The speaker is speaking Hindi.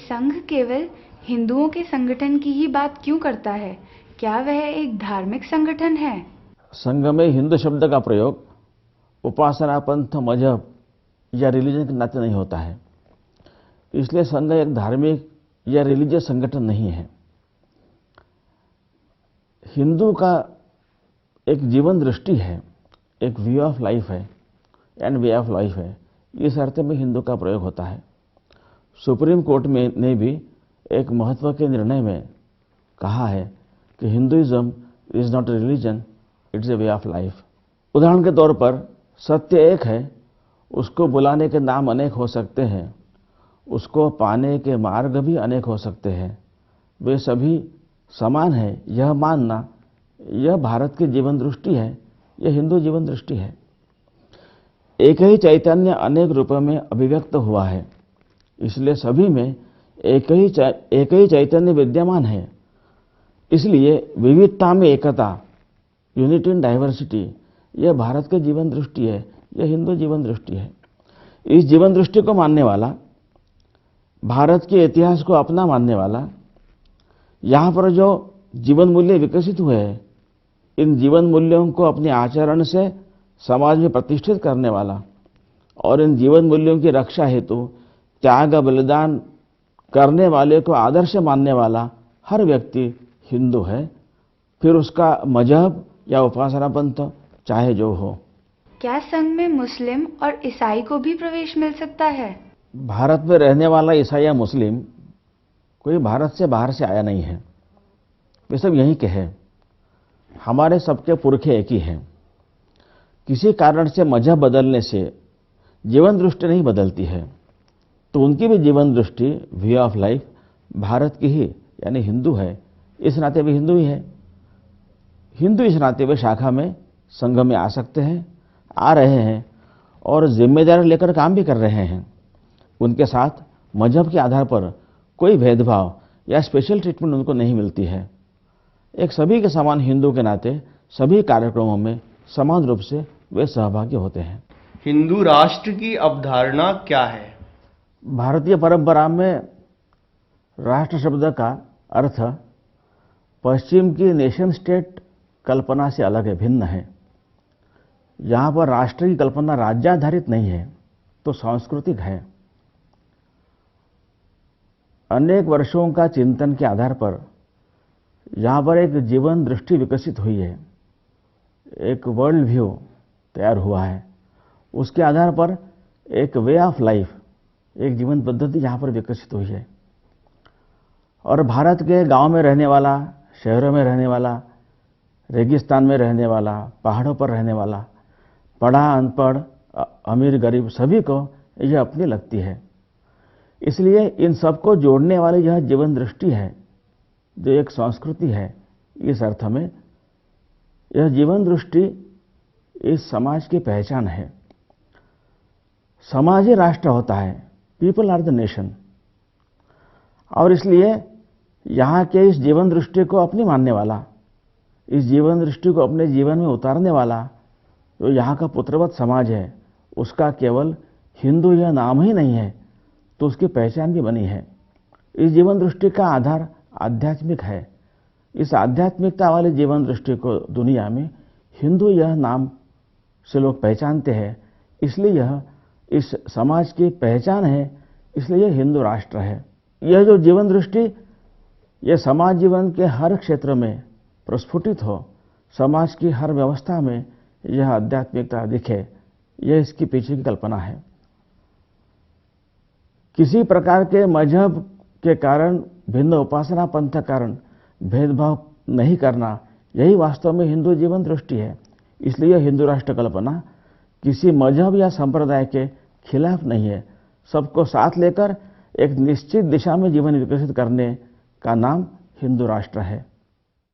संघ केवल हिंदुओं के संगठन की ही बात क्यों करता है? क्या वह एक धार्मिक संगठन है? संघ में हिंदू शब्द का प्रयोग उपासना, पंथ, मजहब या रिलीजन के नाते नहीं होता है। इसलिए संघ एक धार्मिक या रिलीजियस संगठन नहीं है। हिंदू का एक जीवन दृष्टि है, एक व्यू ऑफ लाइफ है एंड वे ऑफ लाइफ है। इस अर्थ में हिंदू का प्रयोग होता है। सुप्रीम कोर्ट में ने भी एक महत्व के निर्णय में कहा है कि Hinduism is not a religion, it's a way of life. उदाहरण के तौर पर सत्य एक है, उसको बुलाने के नाम अनेक हो सकते हैं, उसको पाने के मार्ग भी अनेक हो सकते हैं, वे सभी समान है, यह मानना, यह भारत की जीवन दृष्टि है, यह हिंदू जीवन दृष्टि है। एक ही चैतन्य अनेक रूपों में अभिव्यक्त हुआ है, इसलिए सभी में एक ही चैतन्य विद्यमान है। इसलिए विविधता में एकता, यूनिटी इन डाइवर्सिटी, यह भारत की जीवन दृष्टि है, यह हिंदू जीवन दृष्टि है। इस जीवन दृष्टि को मानने वाला, भारत के इतिहास को अपना मानने वाला, यहाँ पर जो जीवन मूल्य विकसित हुए हैं, इन जीवन मूल्यों को अपने आचरण से समाज में प्रतिष्ठित करने वाला और इन जीवन मूल्यों की रक्षा हेतु त्याग बलिदान करने वाले को आदर्श मानने वाला हर व्यक्ति हिंदू है, फिर उसका मजहब या उपासना पंथ चाहे जो हो। क्या संघ में मुस्लिम और ईसाई को भी प्रवेश मिल सकता है? भारत में रहने वाला ईसाई या मुस्लिम कोई भारत से बाहर से आया नहीं है, वे सब यहीं के हैं। हमारे सबके पुरखे एक ही हैं। किसी कारण से मजहब बदलने से जीवन दृष्टि नहीं बदलती है, तो उनकी भी जीवन दृष्टि, व्यू ऑफ लाइफ भारत की ही यानी हिंदू है। इस नाते वे हिंदू ही है। हिंदू इस नाते वे शाखा में, संघ में आ सकते हैं, आ रहे हैं और जिम्मेदारी लेकर काम भी कर रहे हैं। उनके साथ मजहब के आधार पर कोई भेदभाव या स्पेशल ट्रीटमेंट उनको नहीं मिलती है। एक सभी के समान हिंदू के नाते सभी कार्यक्रमों में समान रूप से वे सहभागी होते हैं। हिंदू राष्ट्र की अवधारणा क्या है? भारतीय परंपरा में राष्ट्र शब्द का अर्थ पश्चिम की नेशन स्टेट कल्पना से अलग है, भिन्न है। यहाँ पर राष्ट्र की कल्पना राज्याधारित नहीं है, तो सांस्कृतिक है। अनेक वर्षों का चिंतन के आधार पर यहाँ पर एक जीवन दृष्टि विकसित हुई है, एक वर्ल्ड व्यू तैयार हुआ है। उसके आधार पर एक वे ऑफ लाइफ, एक जीवन पद्धति यहाँ पर विकसित हुई है। और भारत के गांव में रहने वाला, शहरों में रहने वाला, रेगिस्तान में रहने वाला, पहाड़ों पर रहने वाला, पढ़ा अनपढ़, अमीर गरीब, सभी को यह अपनी लगती है। इसलिए इन सबको जोड़ने वाली यह जीवन दृष्टि है, जो एक संस्कृति है। इस अर्थ में यह जीवन दृष्टि इस समाज की पहचान है। समाज ही राष्ट्र होता है, पीपल आर द नेशन। और इसलिए यहाँ के इस जीवन दृष्टि को अपनी मानने वाला, इस जीवन दृष्टि को अपने जीवन में उतारने वाला जो यहाँ का पुत्रवत समाज है, उसका केवल हिंदू यह नाम ही नहीं है, तो उसकी पहचान भी बनी है। इस जीवन दृष्टि का आधार आध्यात्मिक है। इस आध्यात्मिकता वाली जीवन दृष्टि को दुनिया में हिंदू यह नाम से लोग पहचानते हैं, इसलिए यह इस समाज की पहचान है, इसलिए यह हिंदू राष्ट्र है। यह जो जीवन दृष्टि यह समाज जीवन के हर क्षेत्र में प्रस्फुटित हो, समाज की हर व्यवस्था में यह आध्यात्मिकता दिखे, यह इसकी पीछे की कल्पना है। किसी प्रकार के मजहब के कारण, भिन्न उपासना पंथ के कारण भेदभाव नहीं करना, यही वास्तव में हिंदू जीवन दृष्टि है। इसलिए हिंदू राष्ट्र कल्पना किसी मजहब या संप्रदाय के खिलाफ नहीं है। सबको साथ लेकर एक निश्चित दिशा में जीवन विकसित करने का नाम हिंदू राष्ट्र है।